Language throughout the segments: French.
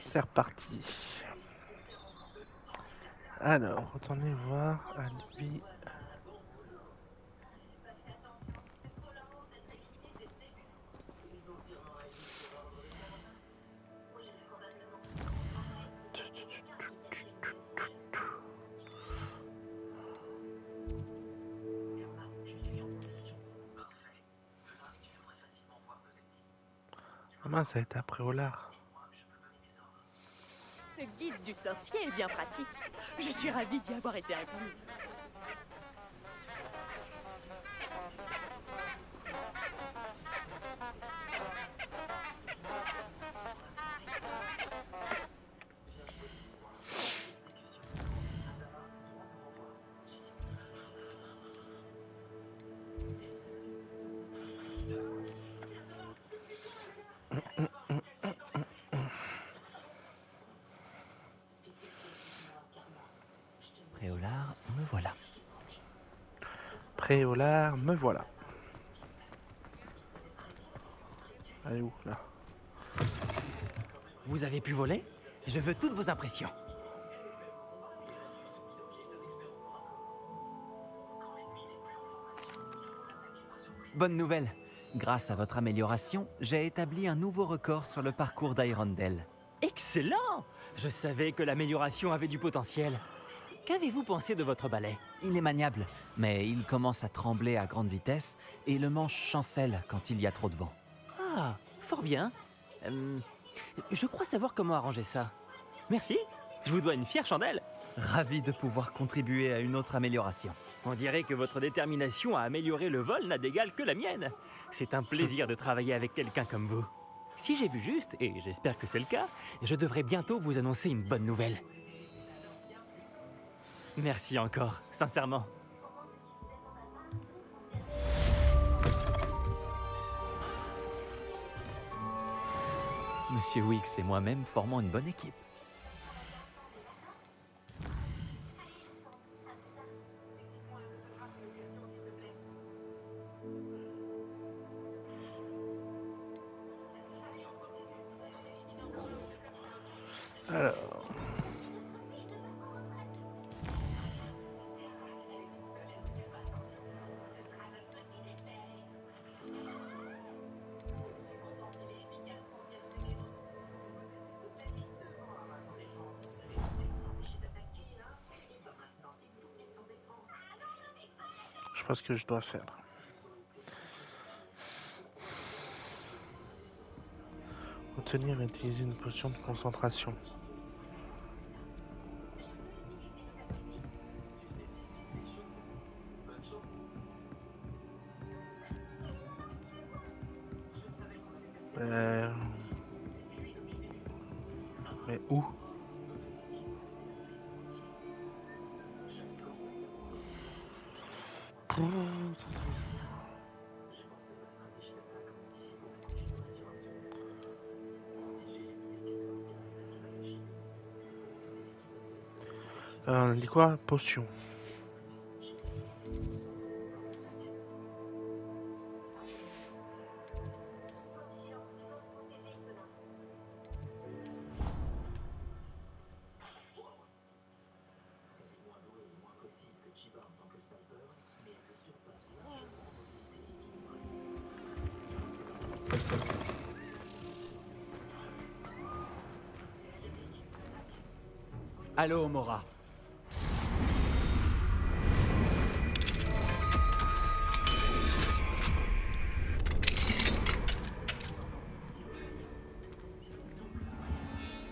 c'est reparti. Alors, retournez voir Albi. Ah mince, ça a été après Olar. Ce guide du sorcier est bien pratique. Je suis ravie d'y avoir été incluse. Préolard, me voilà. Préolard, me voilà. Allez où là? Vous avez pu voler? Je veux toutes vos impressions. Bonne nouvelle. Grâce à votre amélioration, j'ai établi un nouveau record sur le parcours d'Hyrondell. Excellent! Je savais que l'amélioration avait du potentiel. Qu'avez-vous pensé de votre balai? Il est maniable, mais il commence à trembler à grande vitesse et le manche chancelle quand il y a trop de vent. Ah, fort bien. Je crois savoir comment arranger ça. Merci, je vous dois une fière chandelle. Ravi de pouvoir contribuer à une autre amélioration. On dirait que votre détermination à améliorer le vol n'a d'égal que la mienne. C'est un plaisir de travailler avec quelqu'un comme vous. Si j'ai vu juste, et j'espère que c'est le cas, je devrais bientôt vous annoncer une bonne nouvelle. Merci encore, sincèrement. Monsieur Wix et moi-même formons une bonne équipe. Alors. Je sais pas ce que je dois faire. Obtenir et utiliser une potion de concentration. Mais où? On dit quoi? Potion. Allô, Mora.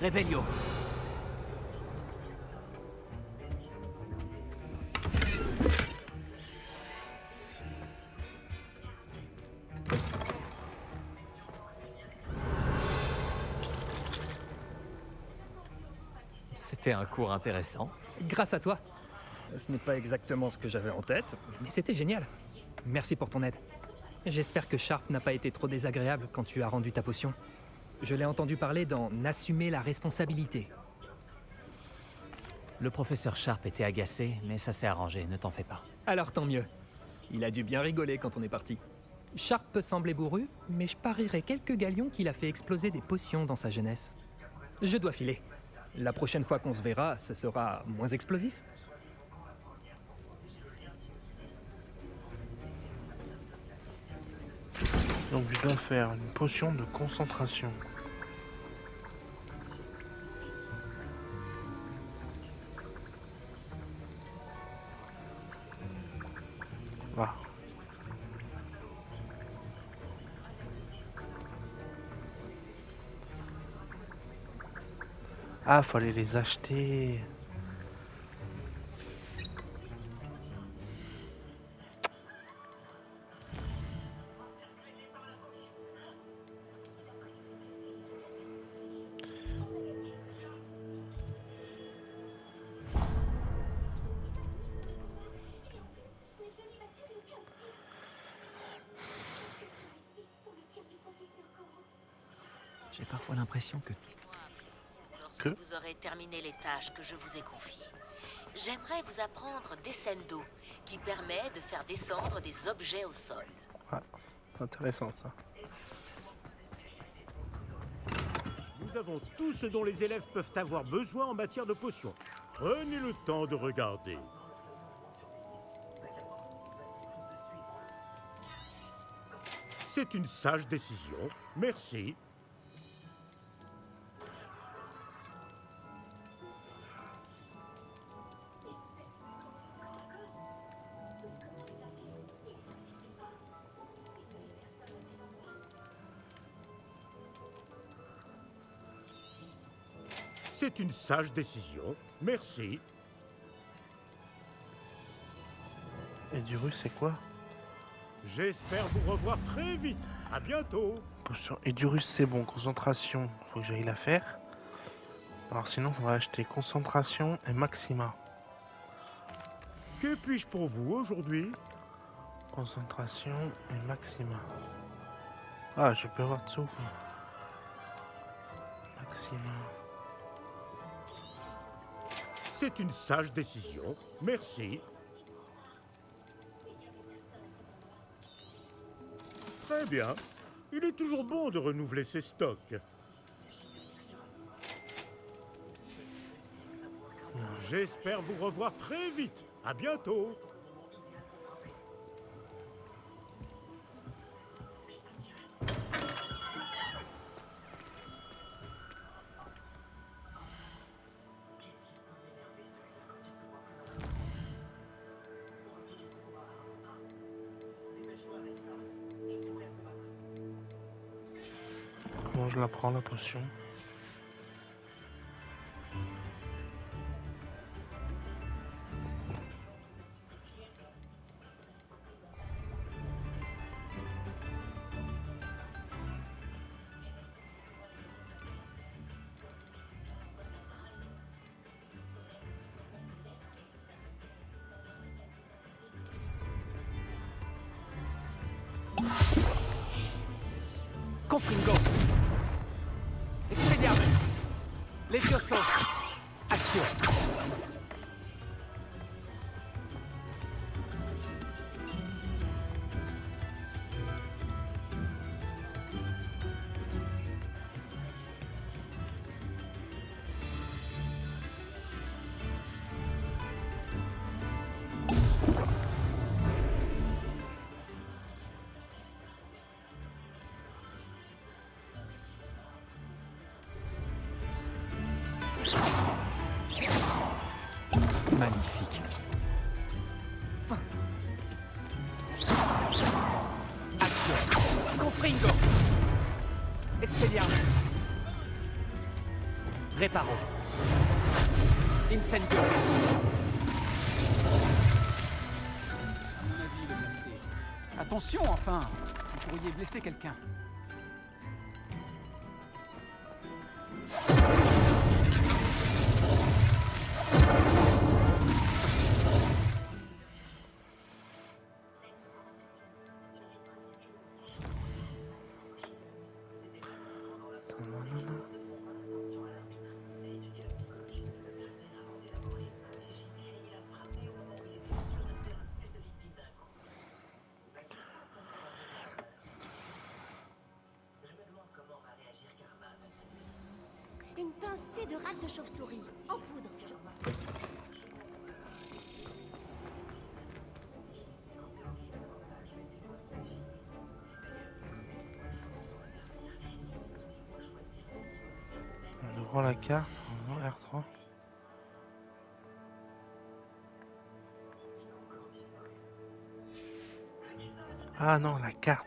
Revelio. C'était un cours intéressant. Grâce à toi. Ce n'est pas exactement ce que j'avais en tête, mais c'était génial. Merci pour ton aide. J'espère que Sharp n'a pas été trop désagréable quand tu as rendu ta potion. Je l'ai entendu parler d'en assumer la responsabilité. Le professeur Sharp était agacé, mais ça s'est arrangé, ne t'en fais pas. Alors tant mieux. Il a dû bien rigoler quand on est parti. Sharp peut sembler bourru, mais je parierais quelques galions qu'il a fait exploser des potions dans sa jeunesse. Je dois filer. La prochaine fois qu'on se verra, ce sera moins explosif. Donc je dois faire une potion de concentration. Voilà. Ah, fallait les acheter. J'ai parfois l'impression que... Lorsque Que vous aurez terminé les tâches que je vous ai confiées, j'aimerais vous apprendre Descendo, qui permet de faire descendre des objets au sol. Ah, c'est intéressant ça. Nous avons tout ce dont les élèves peuvent avoir besoin en matière de potions. Prenez le temps de regarder. C'est une sage décision. Merci. C'est une sage décision. Merci. Et du russe, c'est quoi? J'espère vous revoir très vite. À bientôt. Potion. Et du russe, c'est bon. Concentration, faut que j'aille la faire. Alors sinon, on va acheter concentration et maxima. Que puis-je pour vous aujourd'hui? Concentration et maxima. Ah, je peux avoir de souffle. Maxima. C'est une sage décision. Merci. Très bien. Il est toujours bon de renouveler ses stocks. J'espère vous revoir très vite. À bientôt. Comment je la prends la potion? Confringo. Expelliarmus. Levioso. Action. Magnifique. Action. Confringo. Expelliarmus. Reparo. Incendio. Mon avis, le blessé. Attention, enfin! Vous pourriez blesser quelqu'un. pincée de rate de chauve-souris, en poudre, je crois. On ouvre la carte, R3. Ah non, la carte.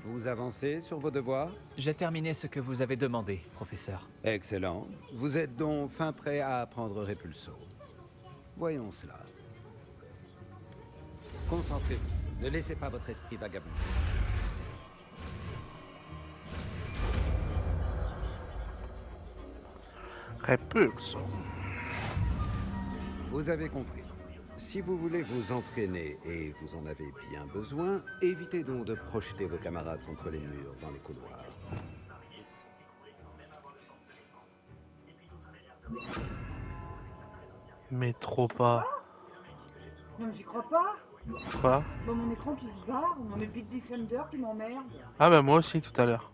Vous avancez sur vos devoirs? J'ai terminé ce que vous avez demandé, professeur. Excellent. Vous êtes donc fin prêt à apprendre Repulso. Voyons cela. Concentrez-vous. Ne laissez pas votre esprit vagabonder. Repulso. Vous avez compris. Si vous voulez vous entraîner et vous en avez bien besoin, évitez donc de projeter vos camarades contre les murs dans les couloirs. Mais trop pas. Non, mais j'y crois pas. Quoi? Dans mon écran qui se barre, mon Epic Defender qui m'emmerde. Ah bah moi aussi tout à l'heure.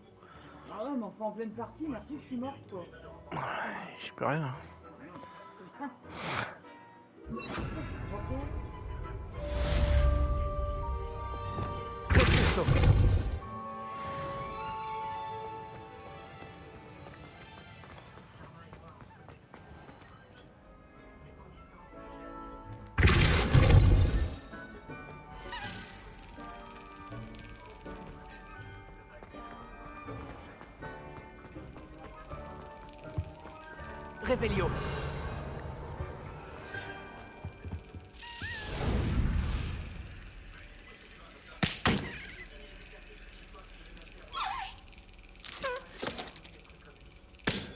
Ah ouais, mais enfin en pleine partie, merci, je suis morte quoi. J'y peux rien. Repulso. Revelio.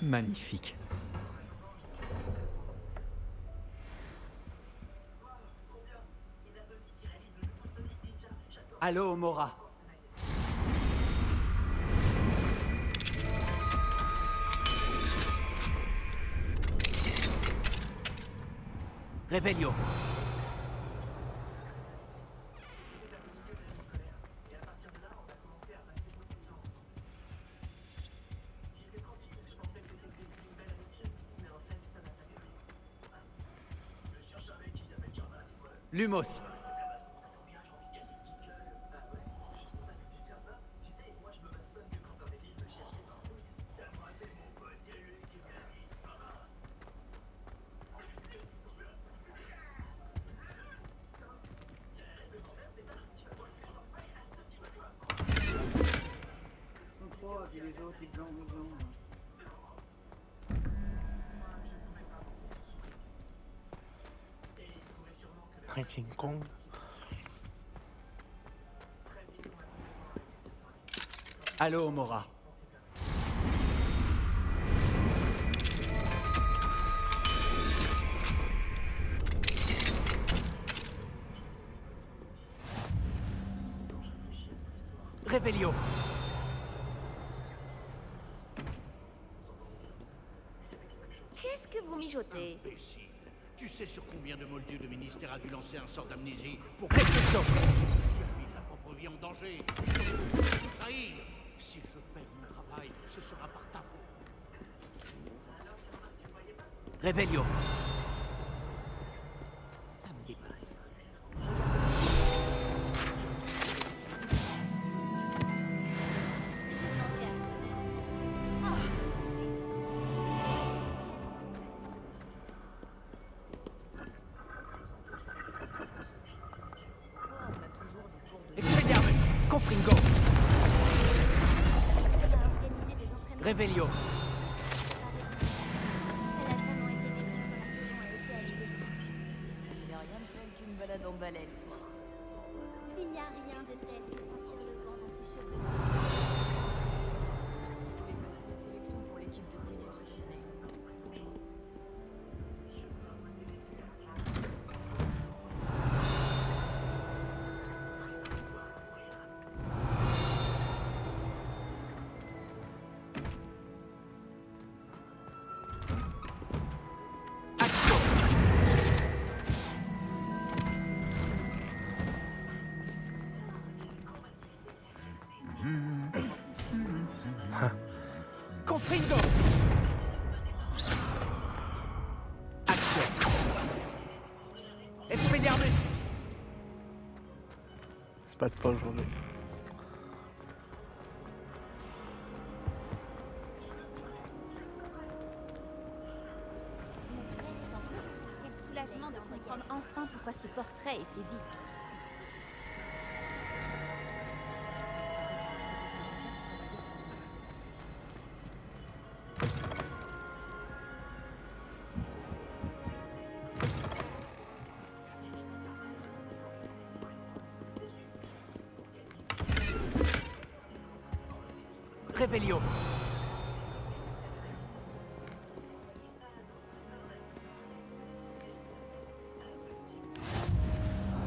Magnifique. Allô, Mora. Revelio. Lumos. King Kong. Allô, Mora. Revelio. Qu'est-ce que vous mijotez? Tu sais sur combien de moldus le ministère a dû lancer un sort d'amnésie pour Repulso. tu as mis ta propre vie en danger. Trahir. Si je perds mon travail, ce sera par ta faute. Revelio. Ça me dépasse. Confringo. Revelio. Il n'y a rien de tel qu'une balade en balai le soir. Il n'y a rien de tel que sentir le vent dans ses cheveux. Je vais passer la sélection pour l'équipe de Quidditch cette année. Confringo. Action. Expelliarmus. C'est pas de pas aujourd'hui. Mon frère est en route. Quel soulagement de comprendre enfin pourquoi ce portrait était vide. Revelio.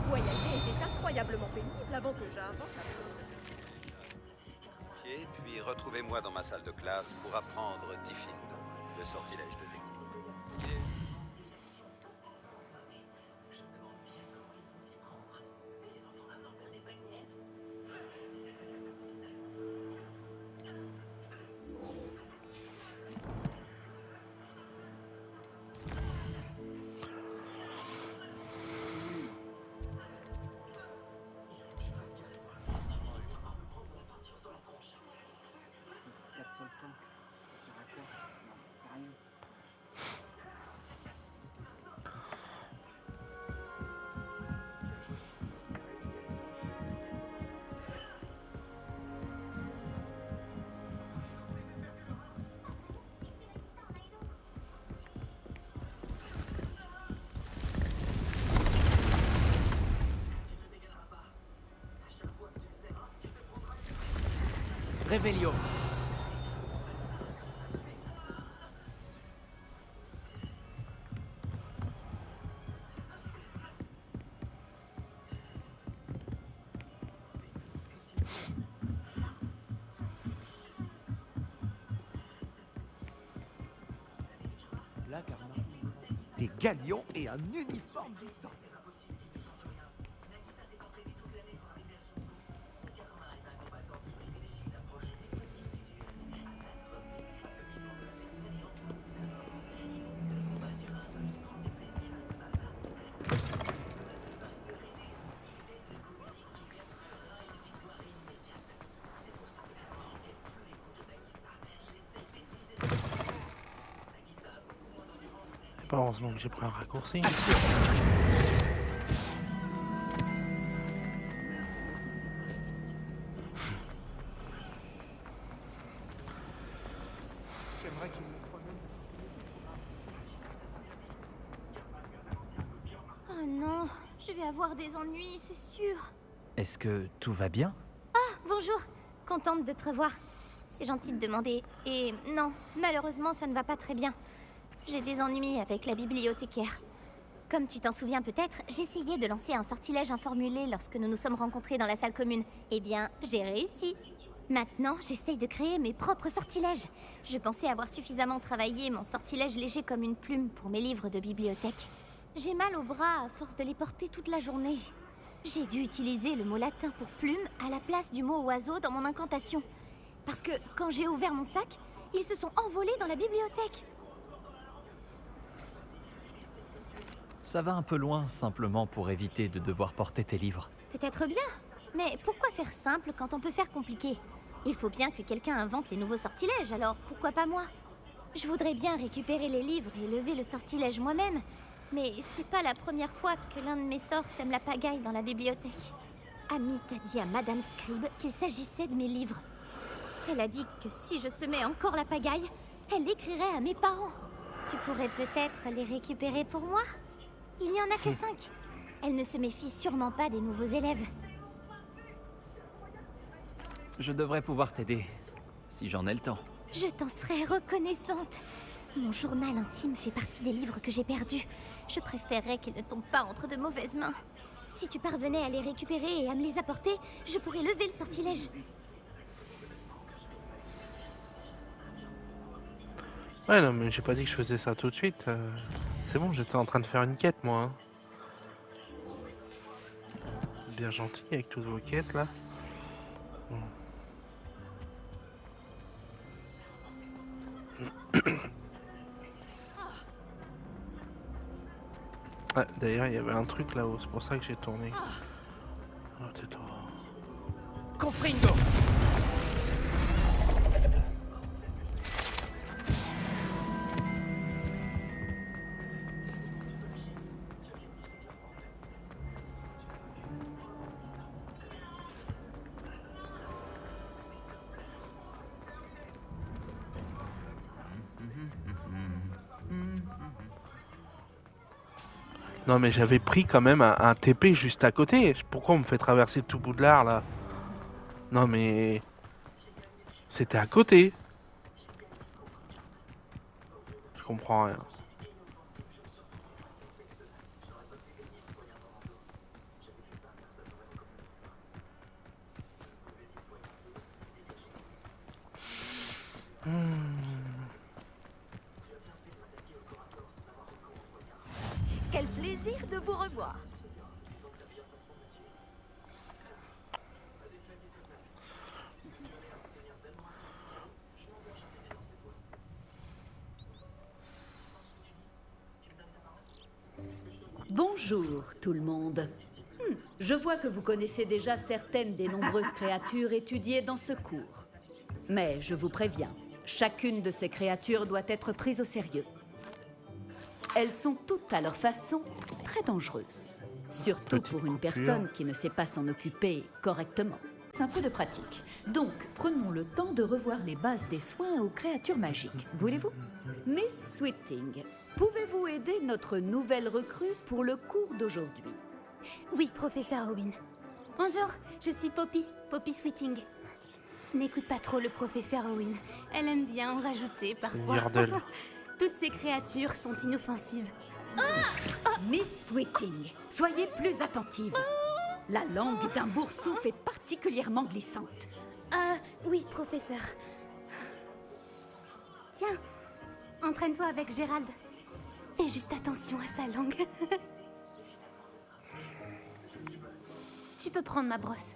Voyager était incroyablement pénible avant que j'invente Puis retrouvez-moi dans ma salle de classe pour apprendre Diffindo, le sortilège de découpe. Revelio. Là, carrément. Des galions et un uniforme d'histoire. Pas heureusement que j'ai pris un raccourci. J'aimerais qu'il me promène. Oh non, je vais avoir des ennuis, c'est sûr. Est-ce que tout va bien? Bonjour, contente de te revoir. C'est gentil de demander. Et non, malheureusement, ça ne va pas très bien. J'ai des ennuis avec la bibliothécaire. Comme tu t'en souviens peut-être, j'essayais de lancer un sortilège informulé lorsque nous nous sommes rencontrés dans la salle commune. Eh bien, j'ai réussi. Maintenant, j'essaye de créer mes propres sortilèges. Je pensais avoir suffisamment travaillé mon sortilège léger comme une plume pour mes livres de bibliothèque. J'ai mal au bras à force de les porter toute la journée. J'ai dû utiliser le mot latin pour plume à la place du mot oiseau dans mon incantation. Parce que quand j'ai ouvert mon sac, ils se sont envolés dans la bibliothèque. Ça va un peu loin, simplement pour éviter de devoir porter tes livres. Peut-être bien. Mais pourquoi faire simple quand on peut faire compliqué? Il faut bien que quelqu'un invente les nouveaux sortilèges, alors pourquoi pas moi? Je voudrais bien récupérer les livres et lever le sortilège moi-même, mais c'est pas la première fois que l'un de mes sorts sème la pagaille dans la bibliothèque. Amit a dit à Madame Scribe qu'il s'agissait de mes livres. Elle a dit que si je semais encore la pagaille, elle l'écrirait à mes parents. Tu pourrais peut-être les récupérer pour moi? Il n'y en a que 5. Elle ne se méfie sûrement pas des nouveaux élèves. Je devrais pouvoir t'aider, si j'en ai le temps. Je t'en serais reconnaissante. Mon journal intime fait partie des livres que j'ai perdus. Je préférerais qu'ils ne tombent pas entre de mauvaises mains. Si tu parvenais à les récupérer et à me les apporter, je pourrais lever le sortilège. Ouais, non, mais j'ai pas dit que je faisais ça tout de suite. C'est bon, j'étais en train de faire une quête, moi. Hein. Bien gentil avec toutes vos quêtes, là. Bon. Ah, d'ailleurs, il y avait un truc là-haut, c'est pour ça que j'ai tourné. Oh, tais-toi. Confringo! Non mais j'avais pris quand même un TP juste à côté. Pourquoi on me fait traverser tout Poudlard là? Non mais... C'était à côté. Je comprends rien. Quel plaisir de vous revoir. Bonjour tout le monde. Je vois que vous connaissez déjà certaines des nombreuses créatures étudiées dans ce cours. Mais je vous préviens, chacune de ces créatures doit être prise au sérieux. Elles sont toutes à leur façon très dangereuses. Surtout pour une personne qui ne sait pas s'en occuper correctement. C'est un peu de pratique. Donc, prenons le temps de revoir les bases des soins aux créatures magiques. Voulez-vous? Miss Sweeting, pouvez-vous aider notre nouvelle recrue pour le cours d'aujourd'hui? Oui, professeur Owen. Bonjour, je suis Poppy, Poppy Sweeting. N'écoute pas trop le professeur Owen. Elle aime bien en rajouter parfois. Toutes ces créatures sont inoffensives. Miss Sweeting, soyez plus attentive. La langue d'un boursouf est particulièrement glissante. Oui, professeur. Tiens, entraîne-toi avec Gérald. Fais juste attention à sa langue. Tu peux prendre ma brosse.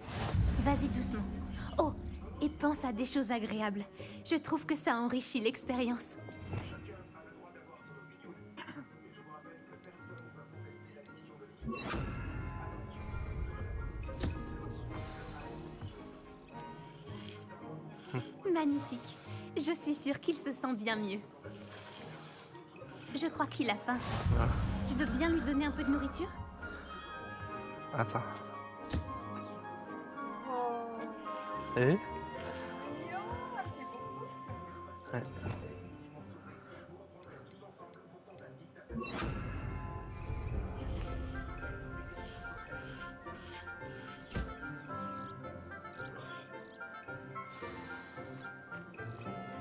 Vas-y doucement. Oh, et pense à des choses agréables. Je trouve que ça enrichit l'expérience. Magnifique. Je suis sûre qu'il se sent bien mieux. Je crois qu'il a faim. Ah. Tu veux bien lui donner un peu de nourriture? Attends. Eh? Ouais.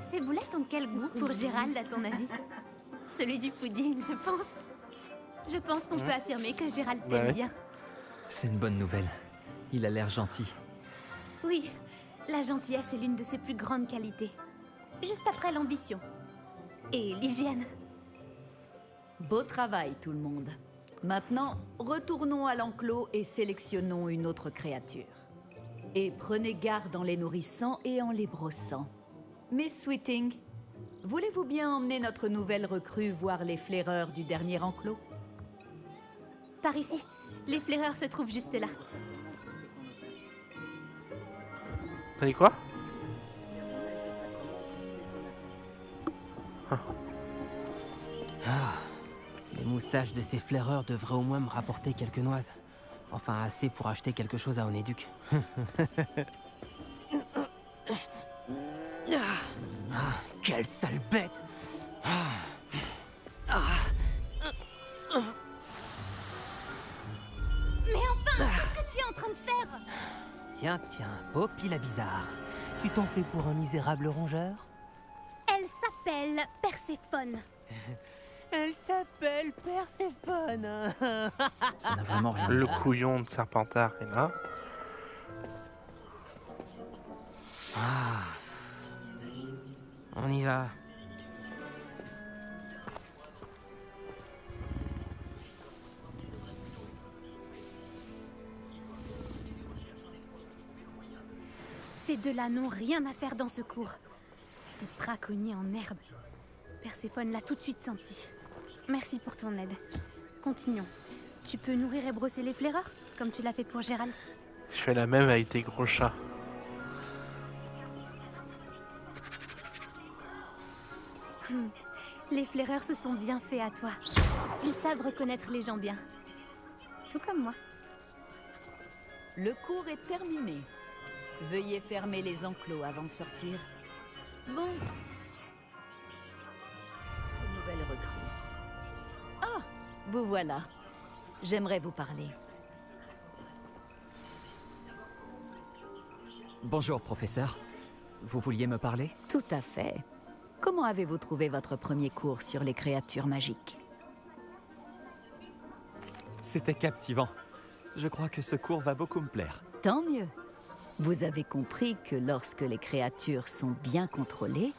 Ces boulettes ont quel goût pour Gérald, à ton avis? Celui du pudding, je pense. Je pense qu'on peut affirmer que Gérald t'aime bien. C'est une bonne nouvelle. Il a l'air gentil. Oui, la gentillesse est l'une de ses plus grandes qualités. Juste après l'ambition. Et l'hygiène. Beau travail tout le monde. Maintenant, retournons à l'enclos et sélectionnons une autre créature. Et prenez garde en les nourrissant et en les brossant. Miss Sweeting, voulez-vous bien emmener notre nouvelle recrue voir les flaireurs du dernier enclos? Par ici. Les flaireurs se trouvent juste là. T'as dit quoi? Les moustaches de ces flaireurs devraient au moins me rapporter quelques noises. Enfin, assez pour acheter quelque chose à Onéduc. Quelle sale bête! Mais enfin, qu'est-ce que tu es en train de faire? Tiens, Poppy la bizarre. Tu t'en fais pour un misérable rongeur? Elle s'appelle Perséphone. Elle s'appelle Perséphone. Ça n'a vraiment rien. Le couillon de Serpentard est là. On y va. Ces deux-là n'ont rien à faire dans ce cours. Des braconniers en herbe. Perséphone l'a tout de suite senti. Merci pour ton aide. Continuons. Tu peux nourrir et brosser les flaireurs, comme tu l'as fait pour Gérald. Je fais la même avec tes gros chats. Les flaireurs se sont bien faits à toi. Ils savent reconnaître les gens bien. Tout comme moi. Le cours est terminé. Veuillez fermer les enclos avant de sortir. Bon. Nouvelle recrue. Ah, vous voilà. J'aimerais vous parler. Bonjour, professeur. Vous vouliez me parler? Tout à fait. Comment avez-vous trouvé votre premier cours sur les créatures magiques? C'était captivant. Je crois que ce cours va beaucoup me plaire. Tant mieux. Vous avez compris que lorsque les créatures sont bien contrôlées,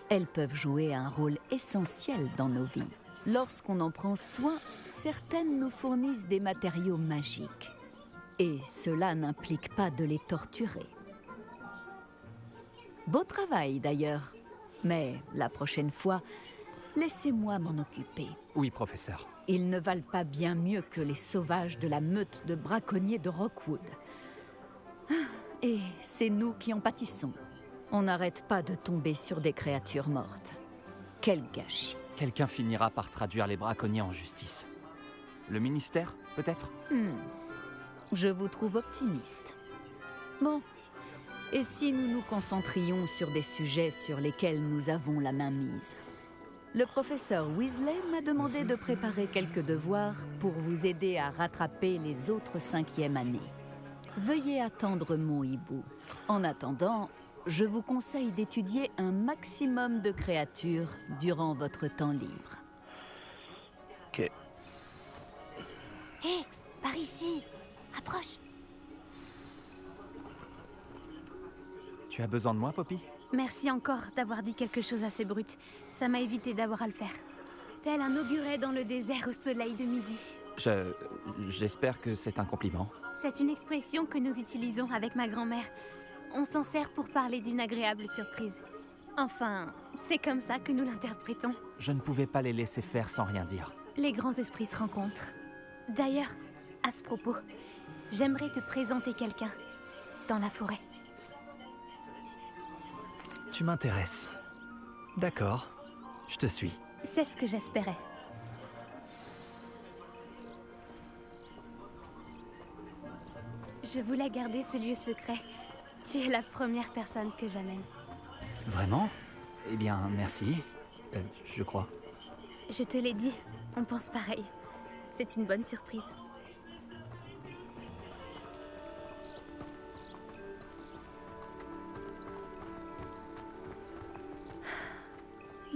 elles peuvent jouer un rôle essentiel dans nos vies. Lorsqu'on en prend soin, certaines nous fournissent des matériaux magiques. Et cela n'implique pas de les torturer. Beau travail d'ailleurs. Mais la prochaine fois, laissez-moi m'en occuper. Oui, professeur. Ils ne valent pas bien mieux que les sauvages de la meute de braconniers de Rockwood. Et c'est nous qui en pâtissons. On n'arrête pas de tomber sur des créatures mortes. Quel gâchis. Quelqu'un finira par traduire les braconniers en justice. Le ministère, peut-être? Je vous trouve optimiste. Bon. Et si nous nous concentrions sur des sujets sur lesquels nous avons la main mise? Le professeur Weasley m'a demandé de préparer quelques devoirs pour vous aider à rattraper les autres 5e années. Veuillez attendre mon hibou. En attendant, je vous conseille d'étudier un maximum de créatures durant votre temps libre. Ok. Hé, par ici. Approche. Tu as besoin de moi, Poppy? Merci encore d'avoir dit quelque chose assez brut. Ça m'a évité d'avoir à le faire. Tel un auguret dans le désert au soleil de midi. J'espère que c'est un compliment. C'est une expression que nous utilisons avec ma grand-mère. On s'en sert pour parler d'une agréable surprise. Enfin, c'est comme ça que nous l'interprétons. Je ne pouvais pas les laisser faire sans rien dire. Les grands esprits se rencontrent. D'ailleurs, à ce propos, j'aimerais te présenter quelqu'un dans la forêt. Tu m'intéresses. D'accord, je te suis. C'est ce que j'espérais. Je voulais garder ce lieu secret. Tu es la première personne que j'amène. Vraiment? Eh bien, merci. Je crois. Je te l'ai dit, on pense pareil. C'est une bonne surprise.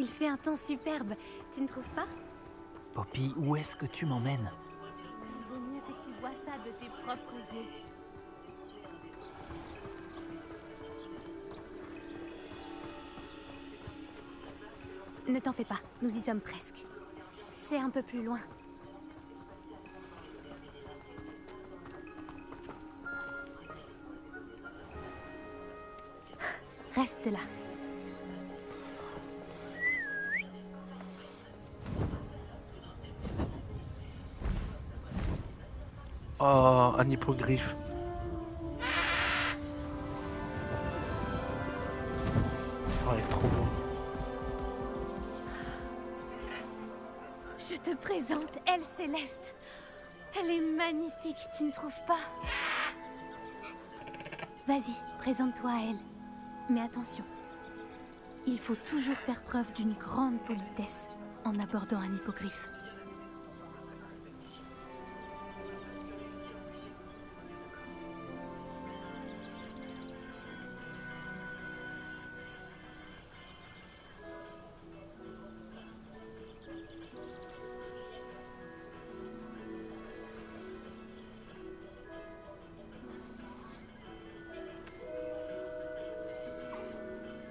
Il fait un temps superbe, tu ne trouves pas? Poppy, où est-ce que tu m'emmènes? Il vaut mieux que tu vois ça de tes propres yeux. Ne t'en fais pas, nous y sommes presque. C'est un peu plus loin. Reste là. Oh, un hippogriffe. Oh, il est trop beau. Je te présente Elle Céleste. Elle est magnifique, tu ne trouves pas? Vas-y, présente-toi à elle. Mais attention, il faut toujours faire preuve d'une grande politesse en abordant un hippogriffe.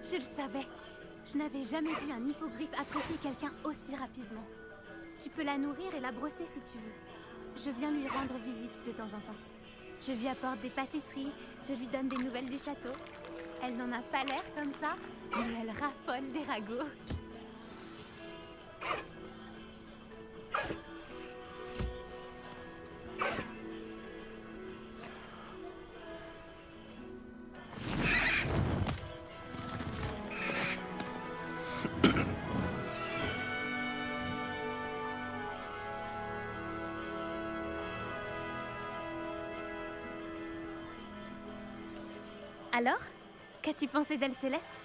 Je le savais. Je n'avais jamais vu un hippogriffe apprécier quelqu'un aussi rapidement. Tu peux la nourrir et la brosser si tu veux. Je viens lui rendre visite de temps en temps. Je lui apporte des pâtisseries, je lui donne des nouvelles du château. Elle n'en a pas l'air comme ça, mais elle raffole des ragots. Alors, qu'as-tu pensé d'elle, Céleste?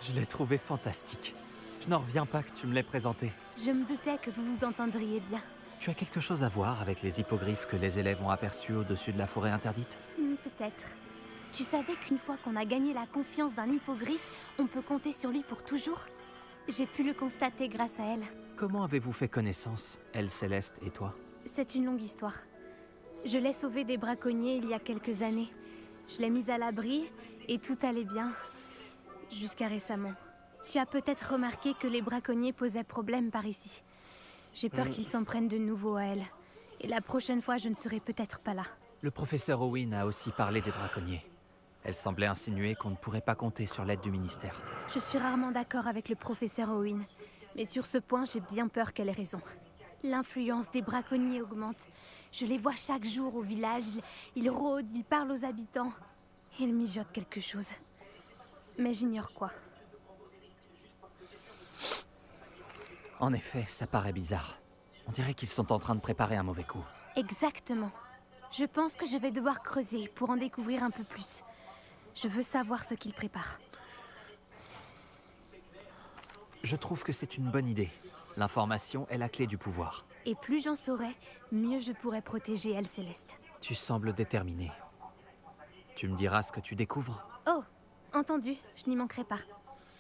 Je l'ai trouvée fantastique. Je n'en reviens pas que tu me l'aies présentée. Je me doutais que vous vous entendriez bien. Tu as quelque chose à voir avec les hippogriffes que les élèves ont aperçus au-dessus de la forêt interdite? Peut-être. Tu savais qu'une fois qu'on a gagné la confiance d'un hippogriffe, on peut compter sur lui pour toujours? J'ai pu le constater grâce à elle. Comment avez-vous fait connaissance, elle, Céleste et toi? C'est une longue histoire. Je l'ai sauvée des braconniers il y a quelques années. Je l'ai mise à l'abri et tout allait bien. Jusqu'à récemment. Tu as peut-être remarqué que les braconniers posaient problème par ici. J'ai peur qu'ils s'en prennent de nouveau à elle. Et la prochaine fois, je ne serai peut-être pas là. Le professeur Owen a aussi parlé des braconniers. Elle semblait insinuer qu'on ne pourrait pas compter sur l'aide du ministère. Je suis rarement d'accord avec le professeur Owen. Mais sur ce point, j'ai bien peur qu'elle ait raison. L'influence des braconniers augmente. Je les vois chaque jour au village. Ils rôdent, ils parlent aux habitants. Ils mijotent quelque chose. Mais j'ignore quoi. En effet, ça paraît bizarre. On dirait qu'ils sont en train de préparer un mauvais coup. Exactement. Je pense que je vais devoir creuser pour en découvrir un peu plus. Je veux savoir ce qu'ils préparent. Je trouve que c'est une bonne idée. L'information est la clé du pouvoir. Et plus j'en saurai, mieux je pourrai protéger Elle Céleste. Tu sembles déterminée. Tu me diras ce que tu découvres? Oh, entendu, je n'y manquerai pas.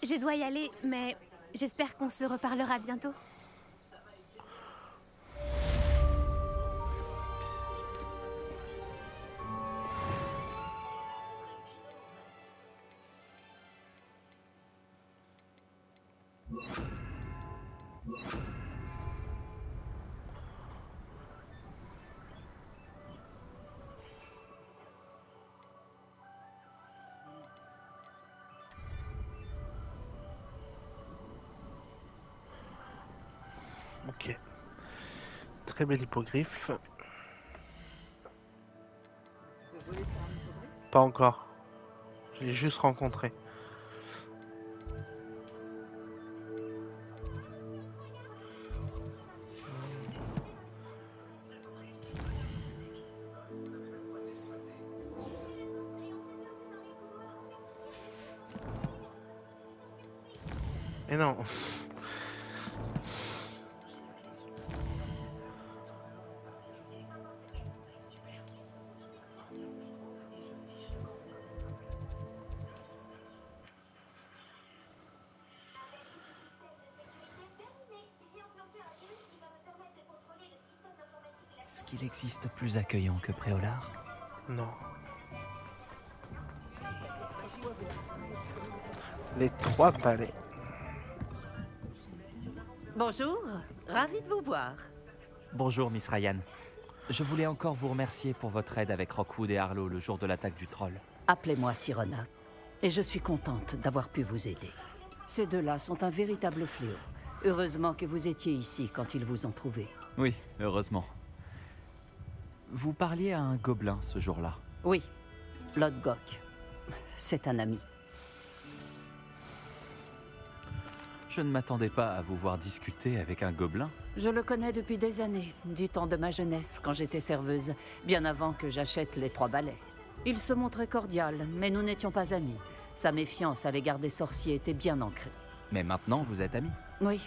Je dois y aller, mais j'espère qu'on se reparlera bientôt. Ok. Très bel hippogriffe. Pas encore. Je l'ai juste rencontré. Et non. Est-ce qu'il existe plus accueillant que Préolard? Non. Les trois palais. Bonjour, ravi de vous voir. Bonjour, Miss Ryan. Je voulais encore vous remercier pour votre aide avec Rockwood et Harlow le jour de l'attaque du troll. Appelez-moi Sirona, et je suis contente d'avoir pu vous aider. Ces deux-là sont un véritable fléau. Heureusement que vous étiez ici quand ils vous ont trouvé. Oui, heureusement. Vous parliez à un gobelin ce jour-là? Oui, Lodgok. C'est un ami. Je ne m'attendais pas à vous voir discuter avec un gobelin. Je le connais depuis des années, du temps de ma jeunesse, quand j'étais serveuse, bien avant que j'achète les 3 balais. Il se montrait cordial, mais nous n'étions pas amis. Sa méfiance à l'égard des sorciers était bien ancrée. Mais maintenant, vous êtes amis? Oui.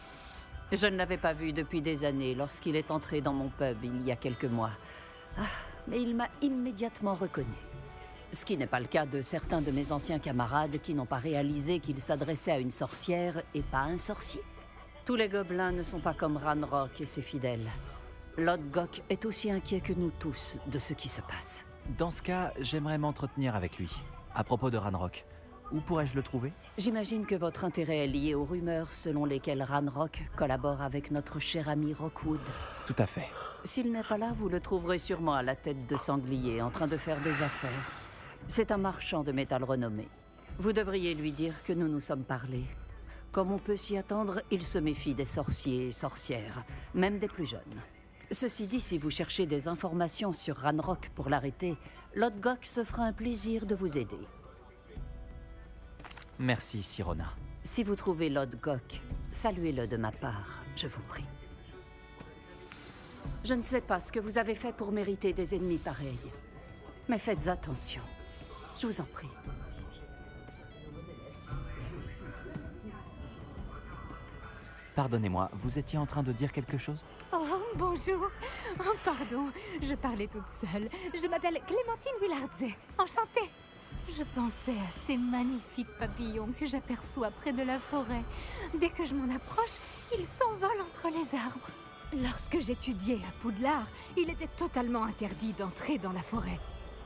Je ne l'avais pas vu depuis des années lorsqu'il est entré dans mon pub il y a quelques mois. Ah, mais il m'a immédiatement reconnu. Ce qui n'est pas le cas de certains de mes anciens camarades qui n'ont pas réalisé qu'il s'adressait à une sorcière et pas à un sorcier. Tous les gobelins ne sont pas comme Ranrock et ses fidèles. Lodgok est aussi inquiet que nous tous de ce qui se passe. Dans ce cas, j'aimerais m'entretenir avec lui. À propos de Ranrock, où pourrais-je le trouver? J'imagine que votre intérêt est lié aux rumeurs selon lesquelles Ranrock collabore avec notre cher ami Rockwood. Tout à fait. S'il n'est pas là, vous le trouverez sûrement à la tête de sanglier, en train de faire des affaires. C'est un marchand de métal renommé. Vous devriez lui dire que nous nous sommes parlé. Comme on peut s'y attendre, il se méfie des sorciers et sorcières, même des plus jeunes. Ceci dit, si vous cherchez des informations sur Ranrock pour l'arrêter, Lodgok se fera un plaisir de vous aider. Merci, Sirona. Si vous trouvez Lodgok, saluez-le de ma part, je vous prie. Je ne sais pas ce que vous avez fait pour mériter des ennemis pareils, mais faites attention. Je vous en prie. Pardonnez-moi, vous étiez en train de dire quelque chose? Oh, bonjour. Oh, pardon, je parlais toute seule. Je m'appelle Clémentine Willardset. Enchantée. Je pensais à ces magnifiques papillons que j'aperçois près de la forêt. Dès que je m'en approche, ils s'envolent entre les arbres. Lorsque j'étudiais à Poudlard, il était totalement interdit d'entrer dans la forêt.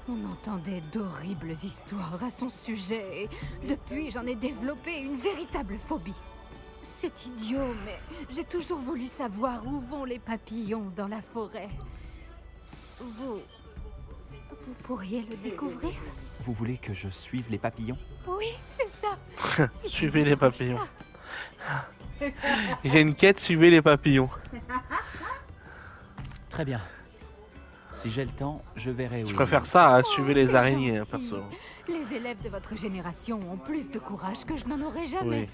On entendait d'horribles histoires à son sujet et depuis, j'en ai développé une véritable phobie. C'est idiot, mais j'ai toujours voulu savoir où vont les papillons dans la forêt. Vous pourriez le découvrir? Vous voulez que je suive les papillons? Oui, c'est ça. Si ça Suivez ne les vous dérange papillons. pas. J'ai une quête, suivez les papillons. Très bien. Si j'ai le temps, je verrai où... Je préfère ça à suivre les c'est araignées, hein, gentil. perso. Les élèves de votre génération ont plus de courage que je n'en aurai jamais. Oui.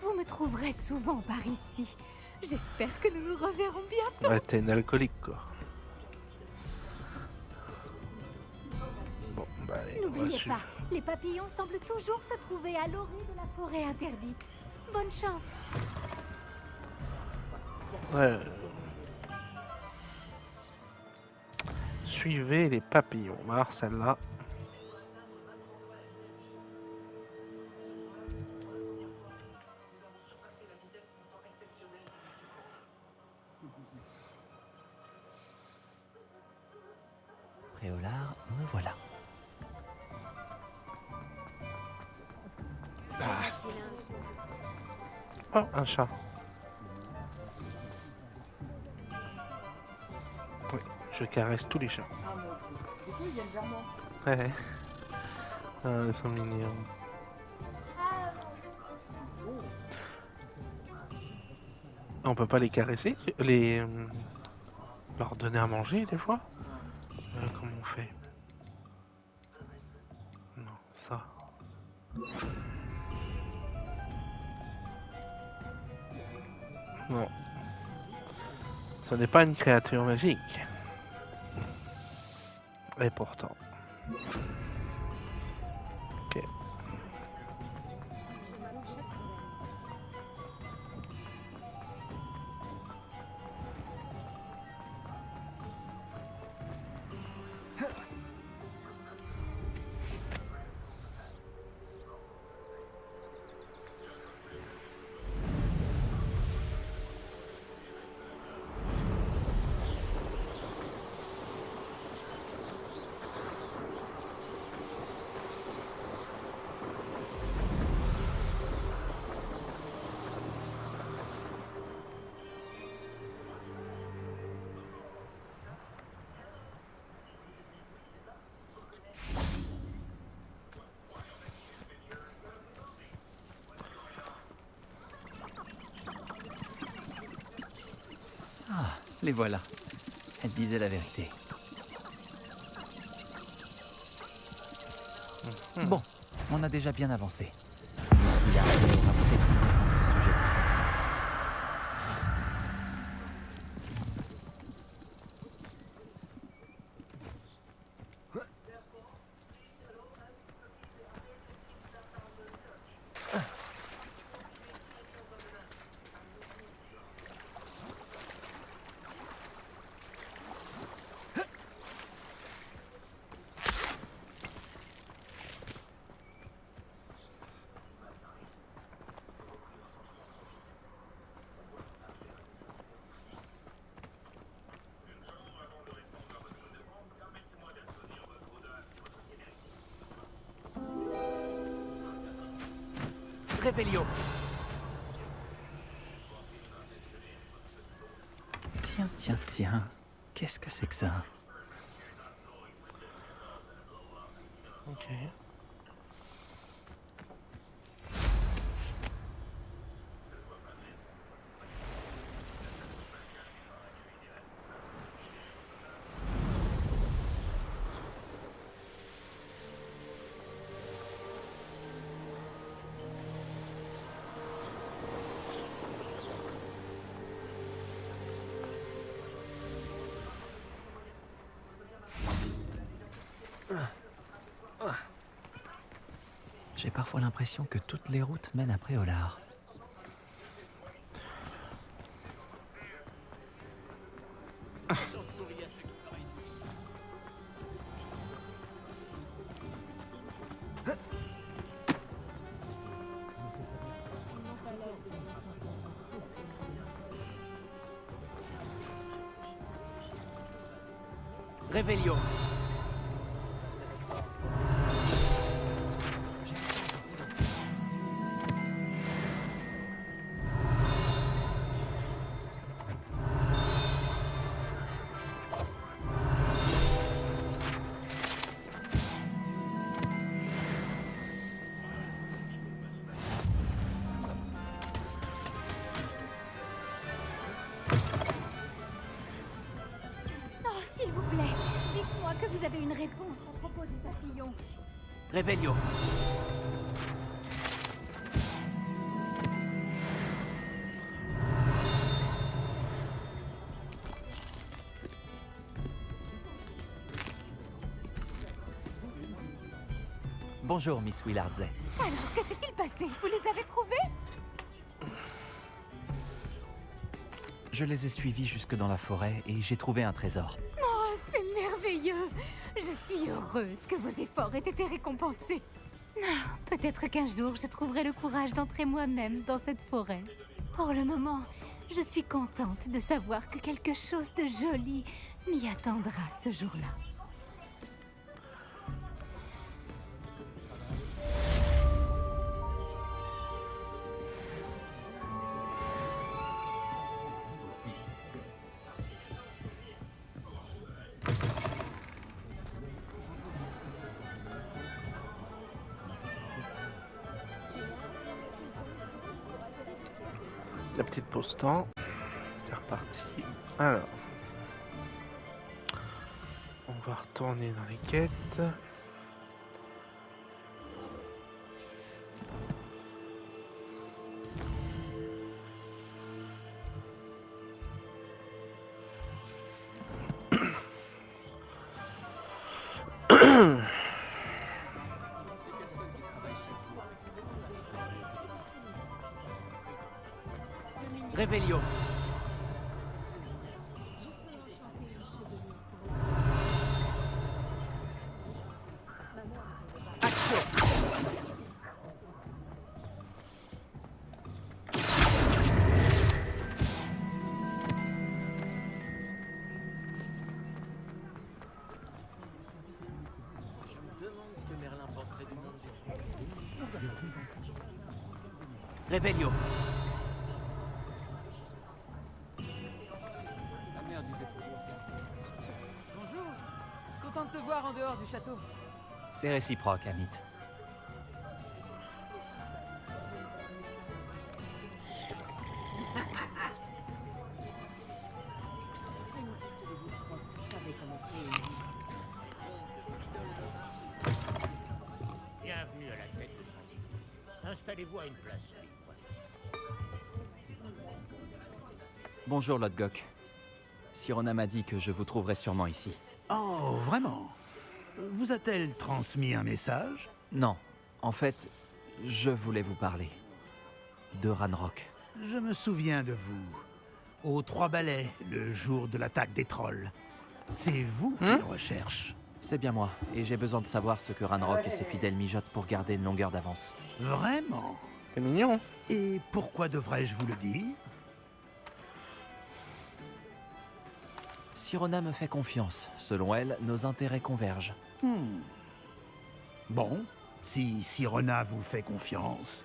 Vous me trouverez souvent par ici. J'espère que nous nous reverrons bientôt. Ouais, t'es une alcoolique, quoi. Bon, bah allez, on va N'oubliez suivre. pas, les papillons semblent toujours se trouver à l'orée de la forêt interdite. Bonne chance. Ouais. Suivez les papillons. On va voir celle-là. Préolard, me voilà. Oh, un chat. Oui, je caresse tous les chats. Du coup, ils viennent vers moi. Ouais. Ah, ils sont mignons. On peut pas les caresser? Leur donner à manger des fois? Comment on fait? Non, ça. Non. Ce n'est pas une créature magique. Et pourtant. Ok. Ah, les voilà. Elle disait la vérité. Bon, on a déjà bien avancé. Miss Willardset aura peut-être une réponse au sujet de Réveillon. Tiens. Qu'est-ce que c'est que ça? Ok. J'ai parfois l'impression que toutes les routes mènent à Préolard. Réveillon. Oh, s'il vous plaît, dites-moi que vous avez une réponse à propos du papillon. Réveillon. Bonjour, Miss Willardset. Alors, que s'est-il passé? Vous les avez trouvés? Je les ai suivis jusque dans la forêt et j'ai trouvé un trésor. Oh, c'est merveilleux! Je suis heureuse que vos efforts aient été récompensés. Ah, peut-être qu'un jour, je trouverai le courage d'entrer moi-même dans cette forêt. Pour le moment, je suis contente de savoir que quelque chose de joli m'y attendra ce jour-là. La petite pause temps. C'est reparti. Alors. On va retourner dans les quêtes. Réveillon. Action. Je me demande ce que Merlin penserait du monde. Réveillon. Bonjour. Content de te voir en dehors du château. C'est réciproque, Amit. Bienvenue à la tête de son équipe. Installez-vous à une place libre. Bonjour, Lodgok. Sirona m'a dit que je vous trouverais sûrement ici. Oh, vraiment? Vous a-t-elle transmis un message? Non, en fait, je voulais vous parler. De Ranrock. Je me souviens de vous. Aux Trois Balais, le jour de l'attaque des trolls. C'est vous qui le recherche. C'est bien moi, et j'ai besoin de savoir ce que Ranrock et ses fidèles mijotent pour garder une longueur d'avance. Vraiment? C'est mignon. Et pourquoi devrais-je vous le dire? Sirona me fait confiance. Selon elle, nos intérêts convergent. Bon, si Sirona vous fait confiance,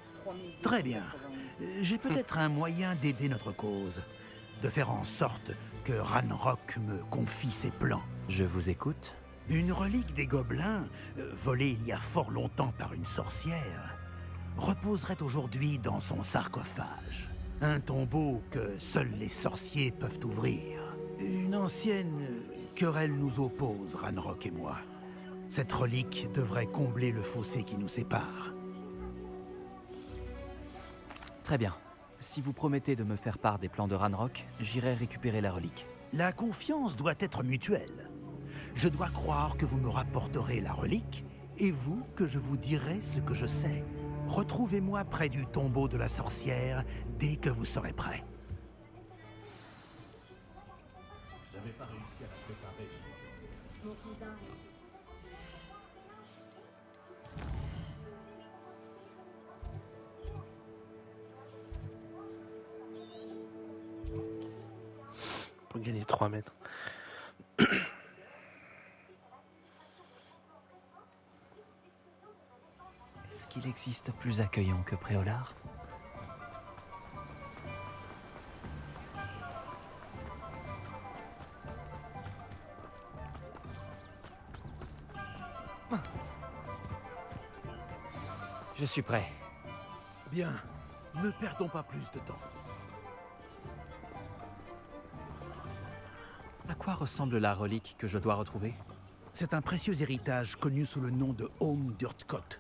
Très bien. J'ai peut-être un moyen d'aider notre cause. De faire en sorte que Ranrock me confie ses plans. Je vous écoute. Une relique des gobelins, volée il y a fort longtemps par une sorcière, reposerait aujourd'hui dans son sarcophage. Un tombeau que seuls les sorciers peuvent ouvrir. Une ancienne querelle nous oppose, Ranrock et moi. Cette relique devrait combler le fossé qui nous sépare. Très bien. Si vous promettez de me faire part des plans de Ranrock, j'irai récupérer la relique. La confiance doit être mutuelle. Je dois croire que vous me rapporterez la relique, et vous que je vous dirai ce que je sais. Retrouvez-moi près du tombeau de la sorcière dès que vous serez prêt. J'avais pas réussi à la préparer. Mon cousin. Pour gagner 3 mètres. Est-ce qu'il existe plus accueillant que Préolard? Je suis prêt. Bien, ne perdons pas plus de temps. À quoi ressemble la relique que je dois retrouver? C'est un précieux héritage connu sous le nom de Home d'Urtkot.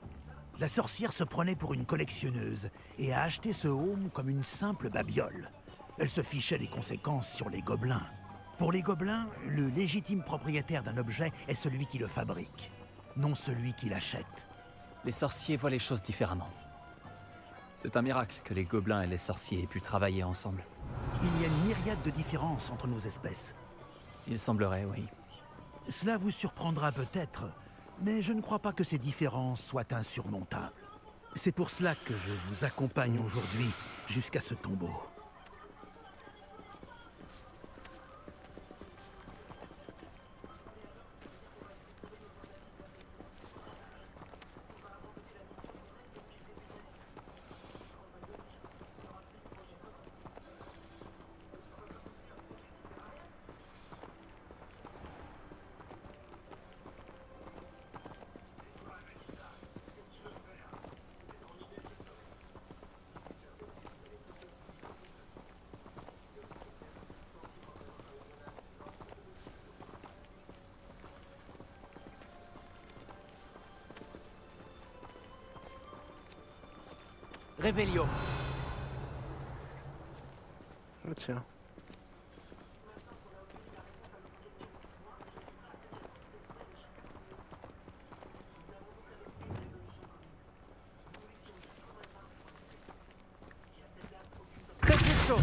La sorcière se prenait pour une collectionneuse et a acheté ce home comme une simple babiole. Elle se fichait des conséquences sur les gobelins. Pour les gobelins, le légitime propriétaire d'un objet est celui qui le fabrique, non celui qui l'achète. Les sorciers voient les choses différemment. C'est un miracle que les gobelins et les sorciers aient pu travailler ensemble. Il y a une myriade de différences entre nos espèces. Il semblerait, oui. Cela vous surprendra peut-être, mais je ne crois pas que ces différences soient insurmontables. C'est pour cela que je vous accompagne aujourd'hui jusqu'à ce tombeau. Réveillon. Oh, tiens. Prescription.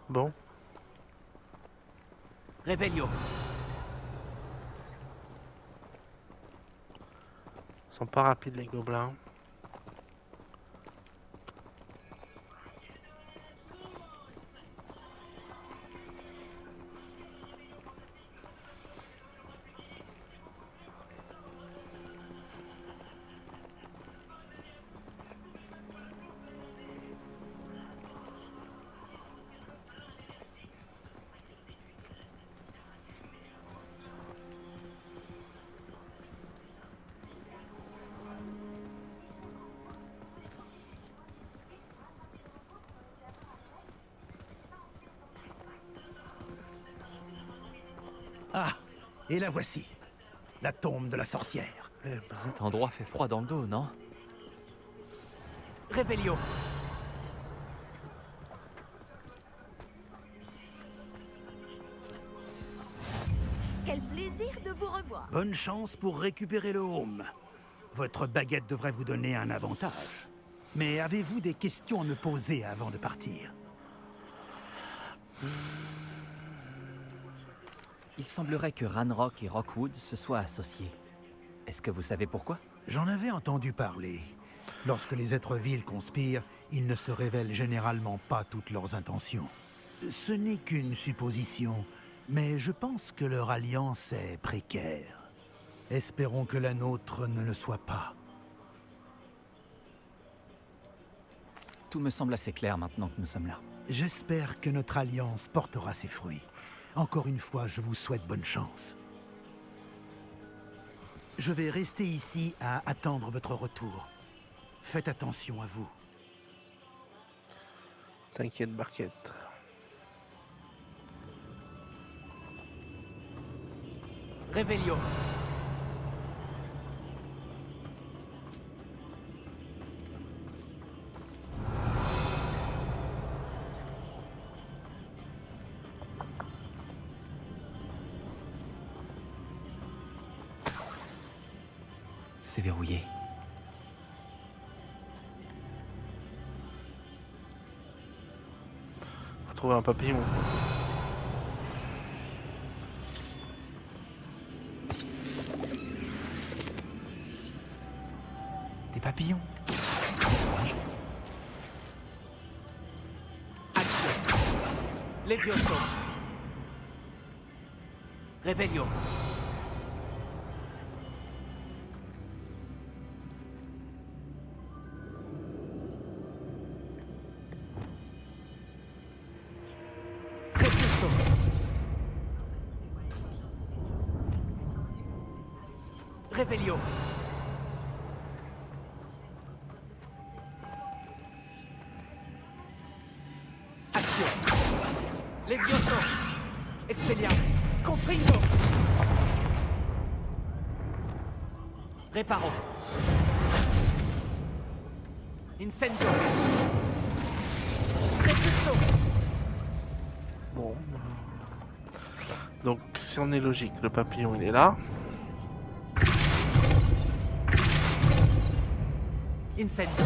Bon. Réveillon. Ils sont pas rapides les gobelins. Ah, et la voici. La tombe de la sorcière. Cet endroit fait froid dans le dos, non? Réveillon. Quel plaisir de vous revoir. Bonne chance pour récupérer le home. Votre baguette devrait vous donner un avantage. Mais avez-vous des questions à me poser avant de partir? Il semblerait que Ranrock et Rockwood se soient associés. Est-ce que vous savez pourquoi? J'en avais entendu parler. Lorsque les êtres vils conspirent, ils ne se révèlent généralement pas toutes leurs intentions. Ce n'est qu'une supposition, mais je pense que leur alliance est précaire. Espérons que la nôtre ne le soit pas. Tout me semble assez clair maintenant que nous sommes là. J'espère que notre alliance portera ses fruits. Encore une fois, je vous souhaite bonne chance. Je vais rester ici à attendre votre retour. Faites attention à vous. T'inquiète, Barquette. Réveillon. C'est verrouillé. Faut trouver un papillon. Des papillons. Action. Levioso. Réveillon. Réveillon. Action. Levioso. Expelliarmus. Confringo. Reparo. Incendio. Repulso. Bon. Donc, si on est logique, le papillon il est là. Incendio.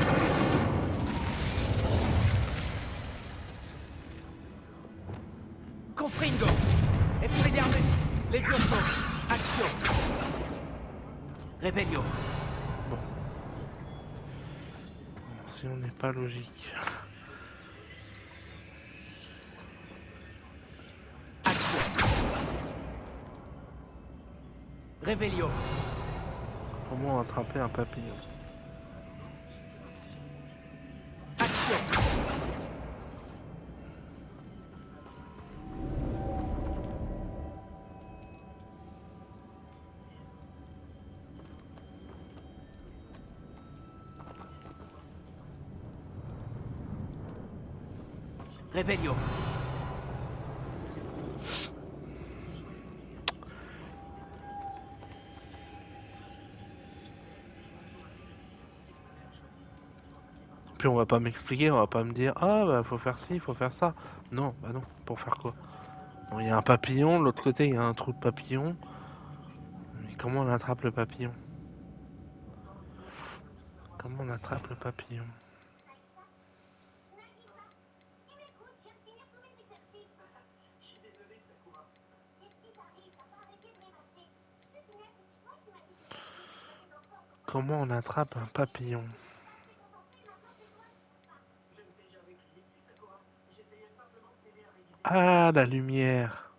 Confringo. Expelliarmus. Levioso. Action. Réveillon. Bon, si on n'est pas logique. Action. Réveillon. Comment attraper un papillon? Réveillon. Puis on va pas m'expliquer, on va pas me dire ah bah faut faire ci, faut faire ça. Non, bah non, pour faire quoi? Il y a un papillon, de l'autre côté il y a un trou de papillon. Mais comment on attrape le papillon? Comment on attrape le papillon? Comment on attrape un papillon? Ah, la lumière.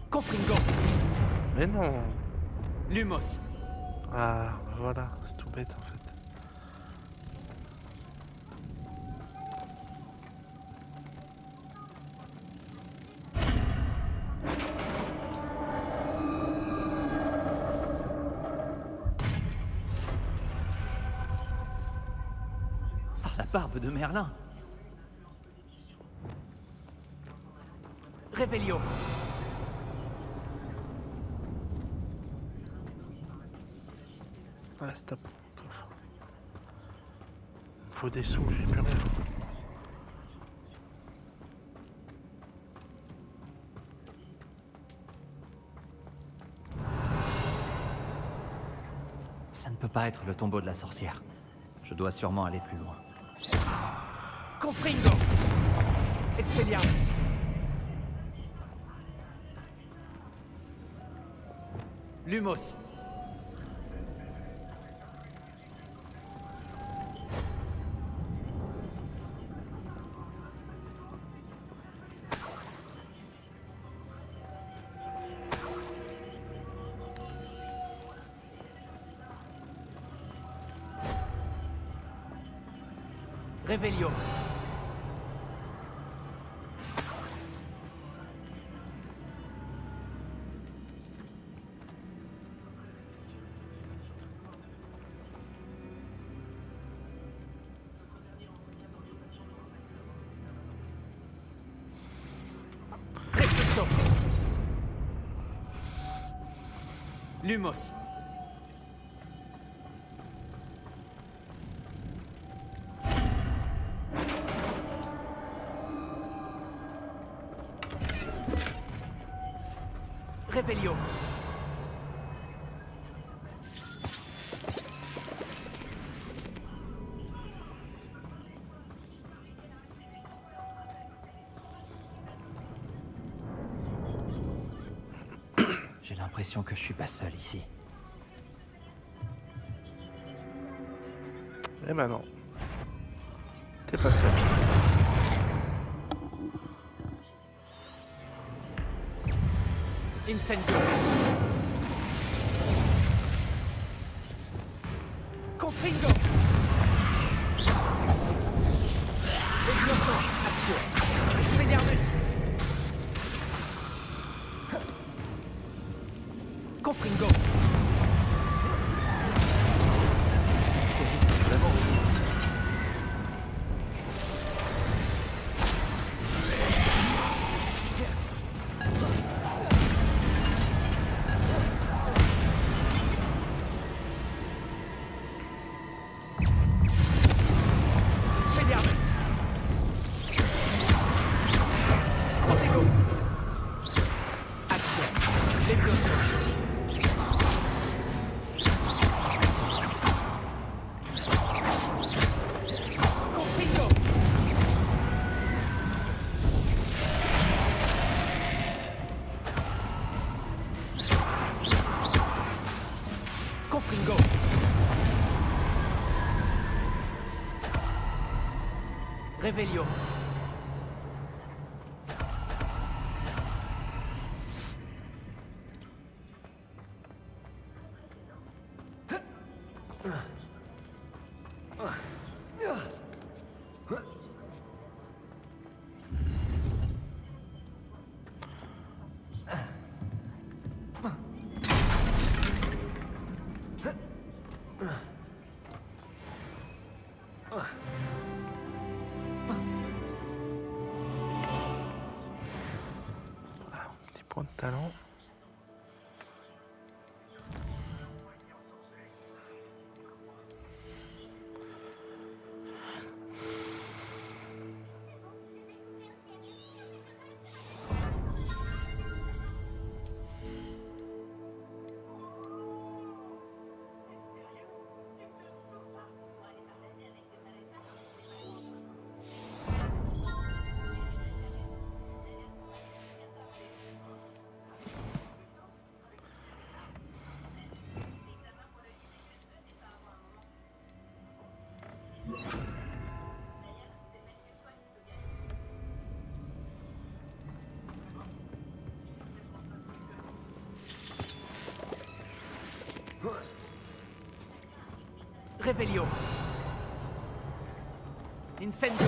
Confringo. Mais non. Lumos. Ah, bah voilà, c'est tout bête en fait. La barbe de Merlin. Réveillon. Ah, stop. Faut des sous, j'ai plus rien. Ça ne peut pas être le tombeau de la sorcière. Je dois sûrement aller plus loin. Confringo. Expelliarmus. Lumos. Revelio. Reflexo. Lumos. Revelio. J'ai l'impression que je suis pas seul ici. Eh ben non. T'es pas seul. Incendio. Confringo. Explosion. Action. Expelliarmus. Confringo. Ces folies sont vraiment horribles. Confringo. Revelio. Point de talent. Revelio. Incendio.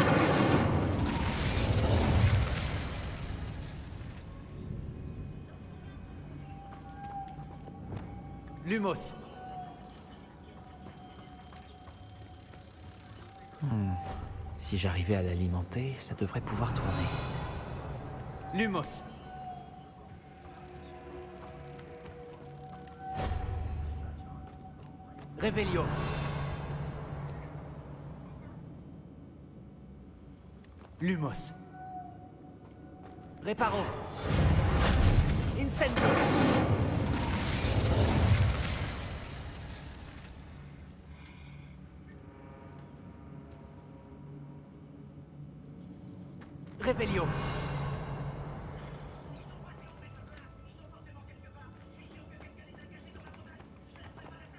Lumos. Si j'arrivais à l'alimenter, ça devrait pouvoir tourner. Lumos. Revelio. Lumos. Reparo. Incendio. Revelio.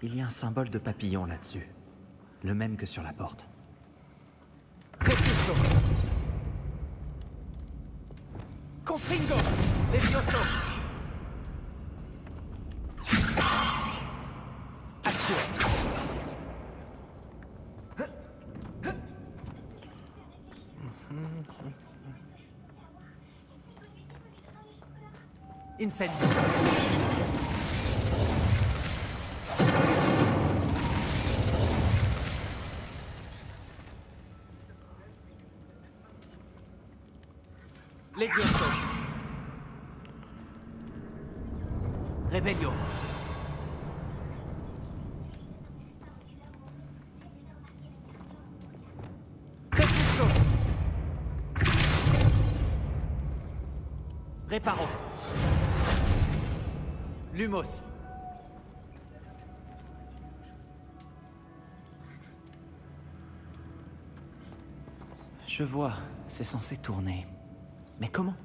Il y a un symbole de papillon là-dessus. Le même que sur la porte. Repulso. Confringo. Levioso. Action. Incendio. Levioso. Revelio. Repulso. Reparo. Lumos. Je vois, c'est censé tourner. Mais comment?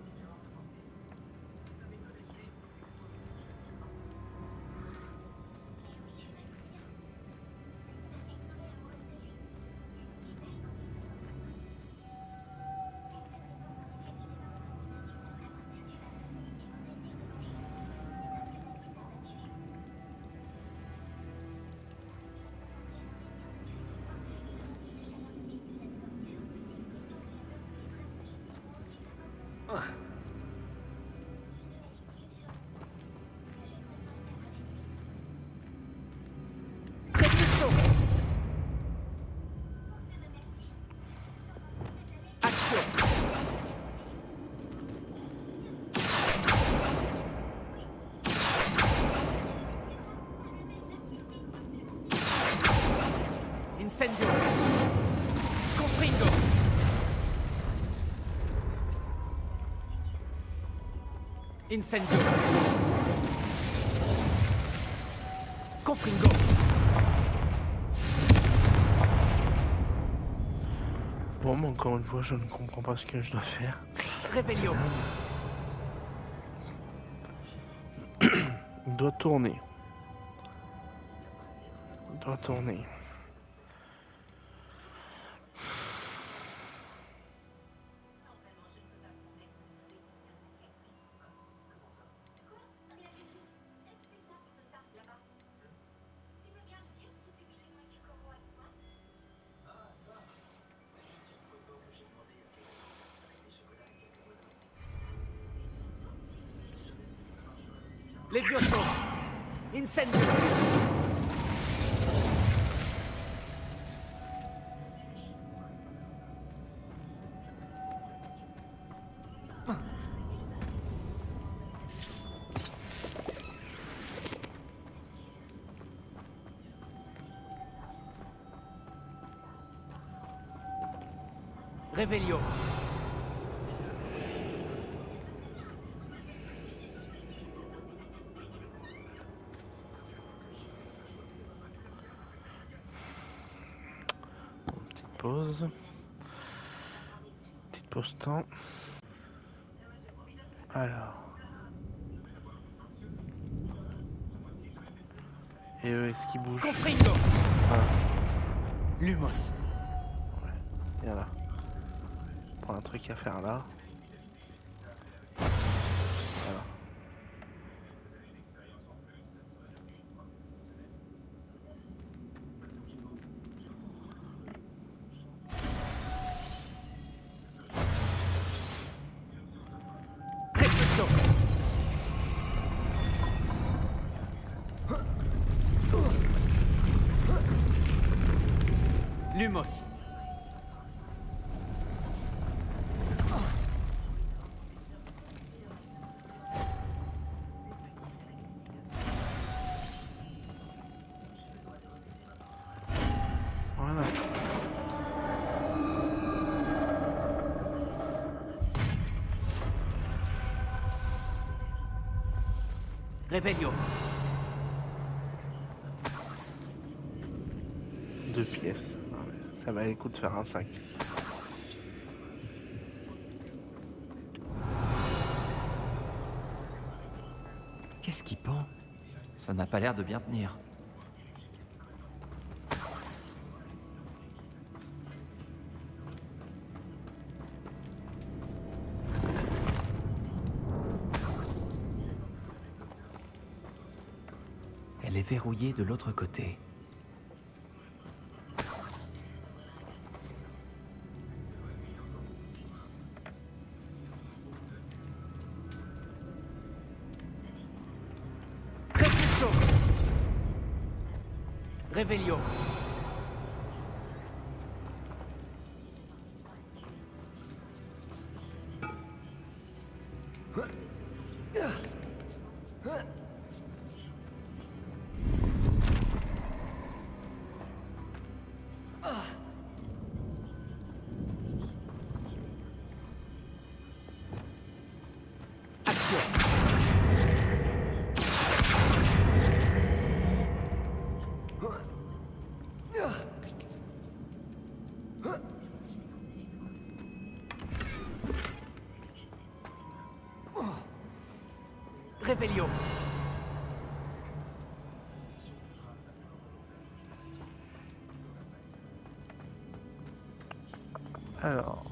Incendio. Confringo. Incendio. Confringo. Bon, mais encore une fois, je ne comprends pas ce que je dois faire. Revelio. Il doit tourner. Il doit tourner. Levioso. Incendio. Revelio. Pause. Petite pause temps. Alors. Et eux, est-ce qu'ils bougent? Confringo. Ah. Lumos. Ouais. Et là. Pour un truc à faire là. Voilà. Lumos. Voilà. Revelio. 2 pièces. Ça valait le coup de faire un 5. Qu'est-ce qui pend? Ça n'a pas l'air de bien tenir. est verrouillée de l'autre côté. Réveillon. Réveillon. Alors...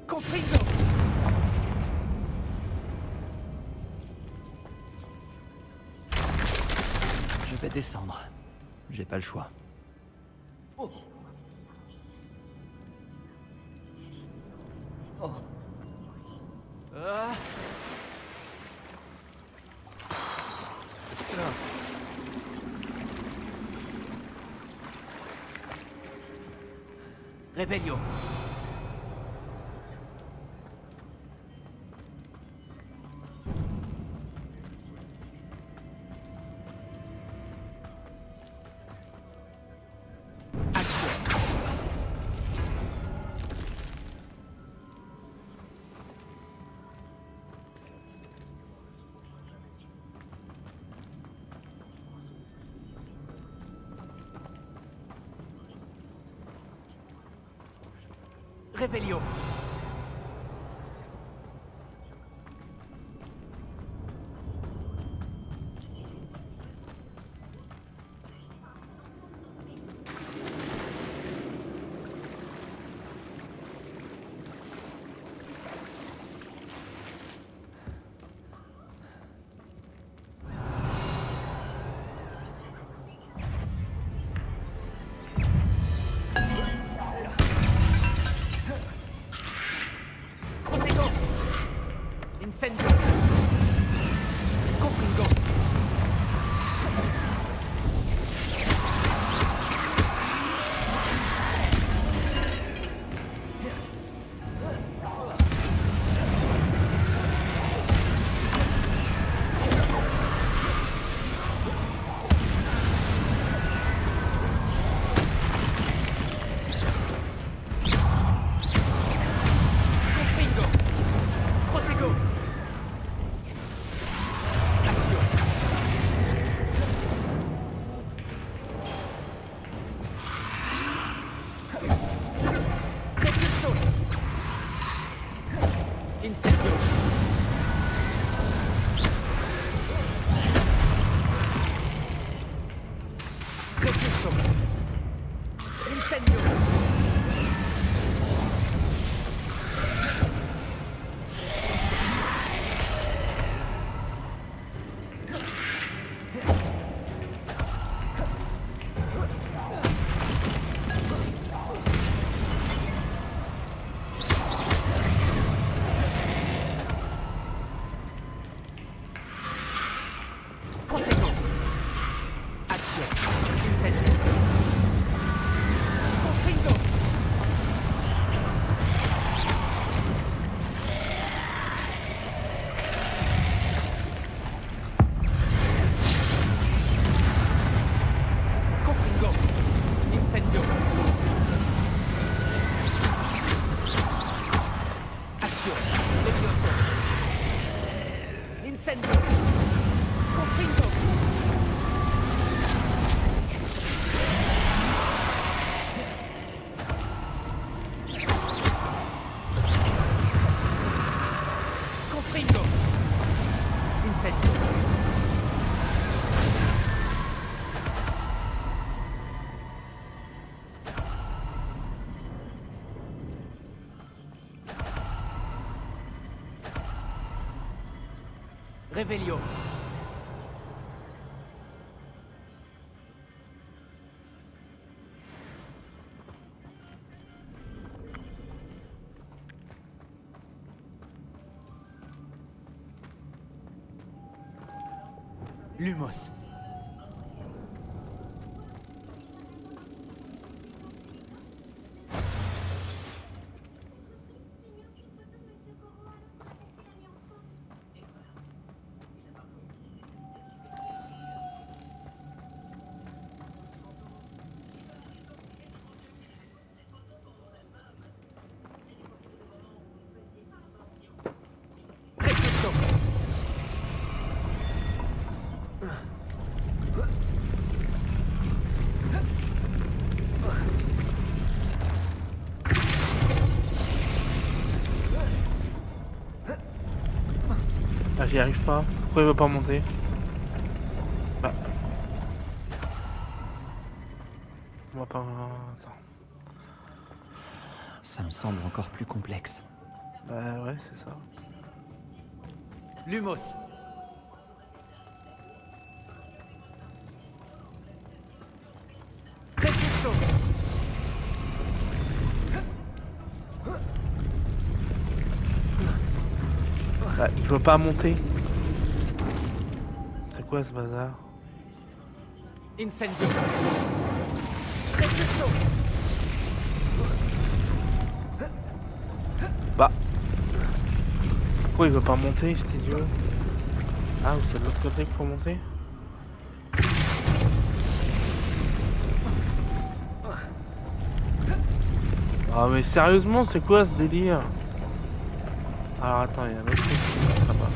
Confringo. Je vais descendre. J'ai pas le choix. Oh. Oh. Ah. Réveillon. Réveillon. Incendio. Confringo. Revelio. Lumos. Ah, j'y arrive pas. Pourquoi il veut pas monter? Bah. On va pas... Attends. Ça me semble encore plus complexe. Bah ouais, c'est ça. Lumos. Bah, il veut pas monter. C'est quoi ce bazar? Incendio. Bah. Pourquoi il veut pas monter, cet idiot? Ah, ou c'est de l'autre côté qu'il faut monter? Ah mais sérieusement, c'est quoi ce délire? Alors attends, il y a un autre truc qui là-bas.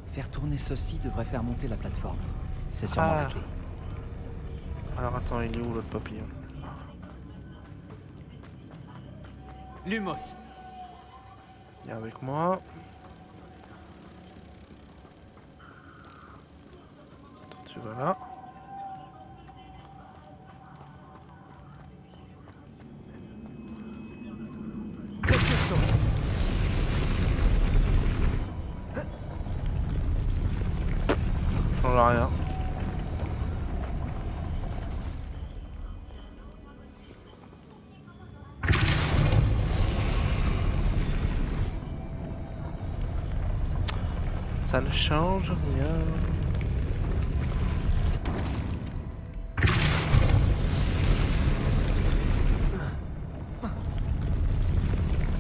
Faire tourner ceci devrait faire monter la plateforme. C'est sûrement la clé. Alors attends, il est où l'autre papillon? Lumos. Viens avec moi. Tu vas là. Change rien. Ça ne change rien.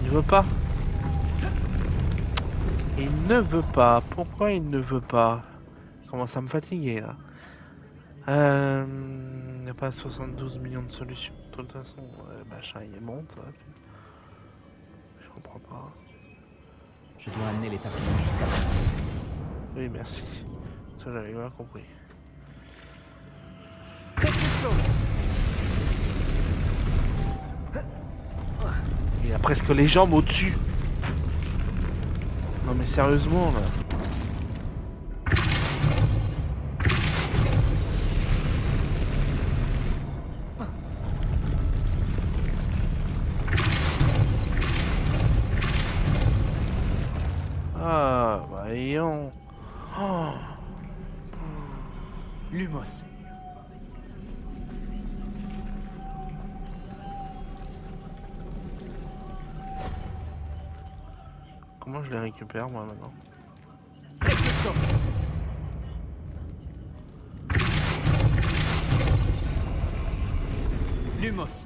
Il veut pas. Il ne veut pas. Pourquoi il ne veut pas? Il commence à me fatiguer là. Il n'y a pas 72 millions de solutions. De toute façon, machin il monte. Ouais. Je comprends pas. Je dois amener les papillons jusqu'à là. Oui, merci. Ça, j'avais bien compris. Il a presque les jambes au-dessus. Non mais sérieusement là. Ah, voyons. Oh. Lumos. Comment je les récupère moi maintenant? Lumos.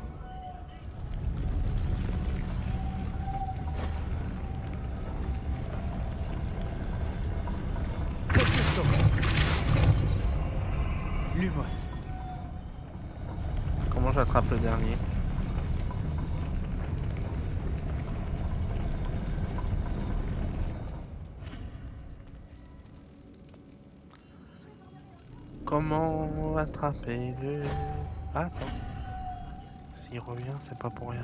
Lumos. Comment j'attrape le dernier? Comment attraper le... Ah, attends. S'il revient, c'est pas pour rien.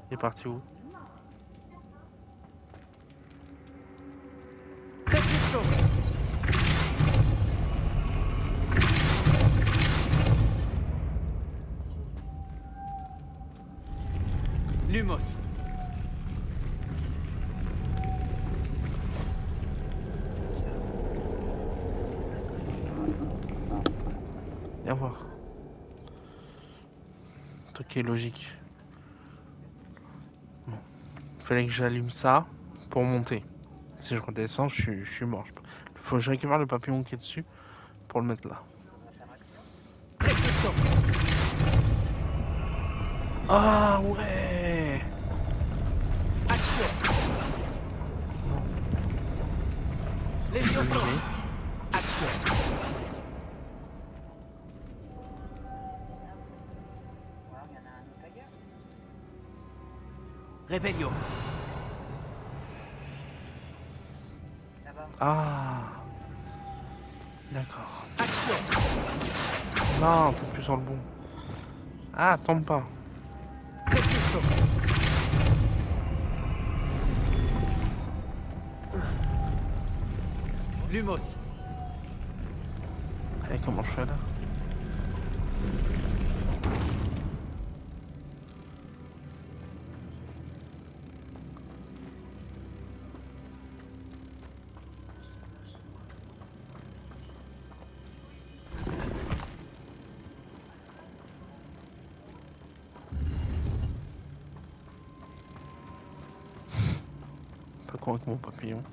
Il est parti où? Lumos. Viens voir. Un truc qui est logique. Bon. Fallait que j'allume ça pour monter. Si je redescends, je suis mort. Faut que je récupère le papillon qui est dessus pour le mettre là. Ah ouais. Action. Levioso. Action. Revelio. Ah. D'accord. Action. Non, t'es plus sur le bon. Ah, tombe pas. Lumos. Et comment je fais là? Pas con avec mon papillon.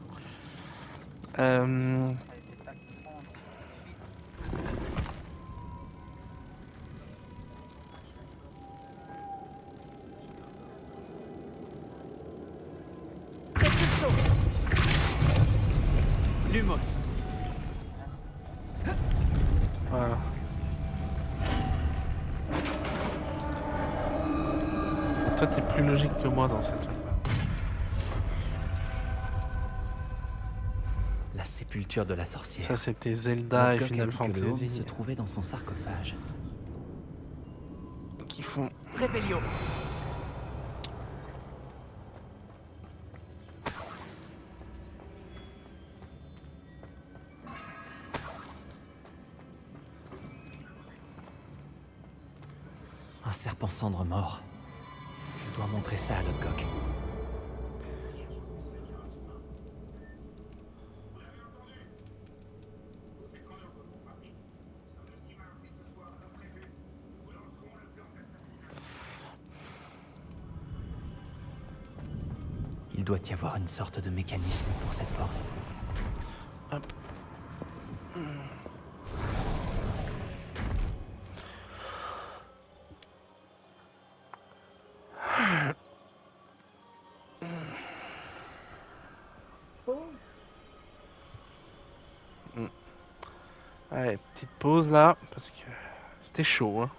Lumos. Voilà. Toi, t'es plus logique que moi dans cette truc. La sépulture de la sorcière. Ça, c'était Zelda et Lodgok Final a dit que le Fantasy. home se trouvait dans son sarcophage. Qui font. Revelio. Un serpent cendre mort. Je dois montrer ça à Lodgok. Il doit y avoir une sorte de mécanisme pour cette porte. Hop. Allez, petite pause là, parce que c'était chaud, hein.